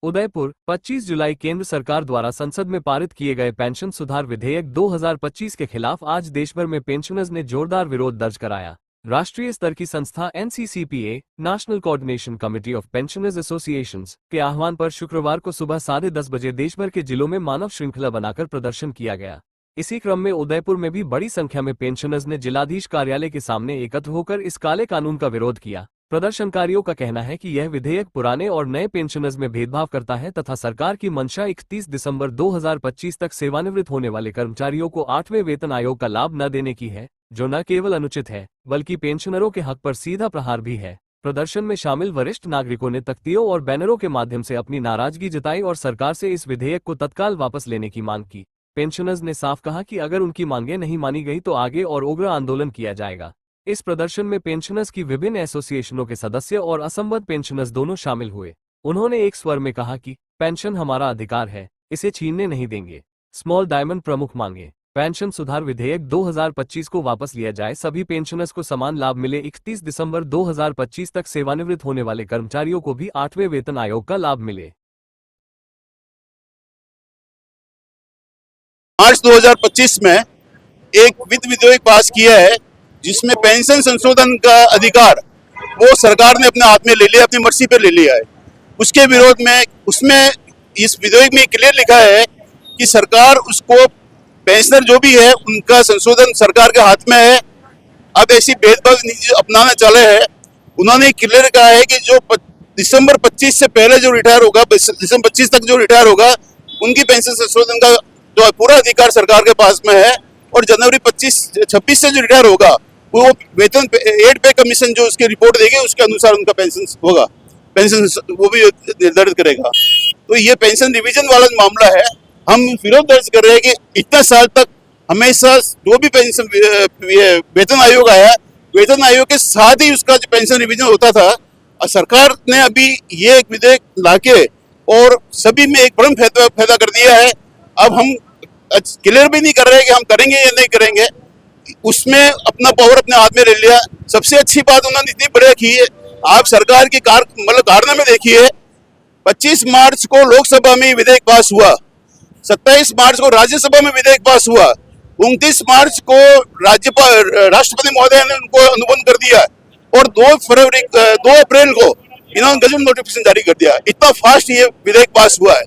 उदयपुर 25 जुलाई केंद्र सरकार द्वारा संसद में पारित किए गए पेंशन सुधार विधेयक 2025 के खिलाफ आज देशभर में पेंशनर्स ने जोरदार विरोध दर्ज कराया। राष्ट्रीय स्तर की संस्था NCCPA national coordination committee of pensioners associations के आह्वान पर शुक्रवार को सुबह 10:30 बजे देशभर के जिलों में मानव श्रृंखला बनाकर प्रदर्शन किया गया। इसी क्रम में उदयपुर में भी बड़ी संख्या में पेंशनर्स ने जिलाधीश कार्यालय के सामने एकत्र होकर इस काले कानून का विरोध किया। प्रदर्शनकारियों का कहना है कि यह विधेयक पुराने और नए पेंशनर्स में भेदभाव करता है तथा सरकार की मंशा 31 दिसंबर 2025 तक सेवानिवृत्त होने वाले कर्मचारियों को 8वें वेतन आयोग का लाभ न देने की है, जो न केवल अनुचित है बल्कि पेंशनरों के हक पर सीधा प्रहार भी है। प्रदर्शन में शामिल वरिष्ठ नागरिकों ने तख्तियों और बैनरों के माध्यम से अपनी नाराजगी जताई और सरकार से इस विधेयक को तत्काल वापस लेने की मांग की। पेंशनर्स ने साफ कहा कि अगर उनकी मांगें नहीं मानी गई तो आगे और उग्र आंदोलन किया जाएगा। इस प्रदर्शन में पेंशनर्स की विभिन्न एसोसिएशनों के सदस्य और असंबद्ध पेंशनर्स दोनों शामिल हुए। उन्होंने एक स्वर में कहा कि पेंशन हमारा अधिकार है, इसे छीनने नहीं देंगे। स्मॉल डायमंड प्रमुख मांगे पेंशन सुधार विधेयक 2025 को वापस लिया जाए, सभी पेंशनर्स को समान लाभ मिले, 31 दिसंबर 2025 तक सेवानिवृत्त होने वाले कर्मचारियों को भी 8वें वेतन आयोग का लाभ मिले। मार्च 2025 में एक वित्त विधेयक पास किया है जिसमें पेंशन संशोधन का अधिकार वो सरकार ने अपने हाथ में ले लिया, अपनी मर्जी पर ले लिया है। उसके विरोध में उसमें इस विधेयक में क्लियर लिखा है कि सरकार उसको पेंशनर जो भी है उनका संशोधन सरकार के हाथ में है। अब ऐसी भेदभाव नीति अपनाना चाले है। उन्होंने क्लियर कहा है कि जो दिसंबर 25 से पहले जो रिटायर होगा, दिसंबर 25 तक जो रिटायर होगा, उनकी पेंशन संशोधन का जो पूरा अधिकार सरकार के पास में है। और जनवरी 26 से जो रिटायर होगा वो वेतन 8 पे कमीशन जो उसकी रिपोर्ट देगी उसके अनुसार उनका पेंशन होगा, पेंशन वो भी निर्धारित करेगा। तो ये पेंशन रिवीजन वाला मामला है। हम विरोध दर्ज कर रहे हैं कि इतना साल तक हमेशा जो भी पेंशन वेतन आयोग आया, वेतन आयोग के साथ ही उसका जो पेंशन रिवीजन होता था। और सरकार ने अभी ये एक विधेयक लाके और सभी में एक भ्रम पैदा कर दिया है। अब हम क्लियर भी नहीं कर रहे कि हम करेंगे या नहीं करेंगे, उसमें अपना पावर अपने हाथ में ले लिया। सबसे अच्छी बात उन्होंने इतनी बढ़िया की है, आप सरकार की कारनामे देखिए। 25 मार्च को लोकसभा में विधेयक पास हुआ, 27 मार्च को राज्यसभा में विधेयक पास हुआ, 29 मार्च को राष्ट्रपति महोदय ने उनको अनुबंध कर दिया और 2 अप्रैल को इन्होंने गजब नोटिफिकेशन जारी कर दिया। इतना फास्ट ये विधेयक पास हुआ है।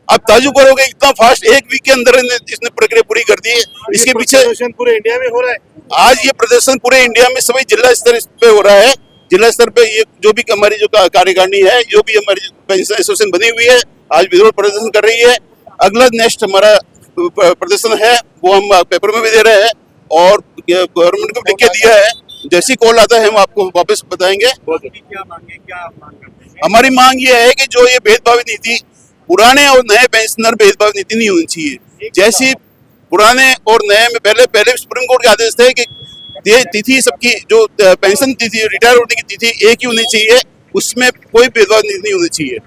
अब ताजुब करोगे इतना फास्ट, एक वीक के अंदर इसने प्रक्रिया पूरी कर दी है। इसके पीछे प्रदर्शन पूरे इंडिया में हो रहा है। आज ये प्रदर्शन पूरे इंडिया में सभी जिला स्तर पे हो रहा है। जिला स्तर पे ये जो भी हमारी जो कार्यकारिणी है, जो भी हमारी पेंशन एसोसिएशन बनी हुई है, आज विरोध प्रदर्शन कर रही है। अगला नेक्स्ट हमारा प्रदर्शन है वो हम पेपर में भी दे रहे हैं और गवर्नमेंट को लिख के दिया है। जैसी कॉल आता है हम आपको वापस बताएंगे। हमारी मांग ये है कि जो ये भेदभाव नीति, पुराने और नए पेंशनर भेदभाव नीति नहीं होनी चाहिए। जैसी पुराने और नए में पहले सुप्रीम कोर्ट के आदेश थे कि ये तिथि सबकी जो पेंशन तिथि, रिटायर होने की तिथि एक ही होनी चाहिए, उसमें कोई भेदभाव नहीं होनी चाहिए।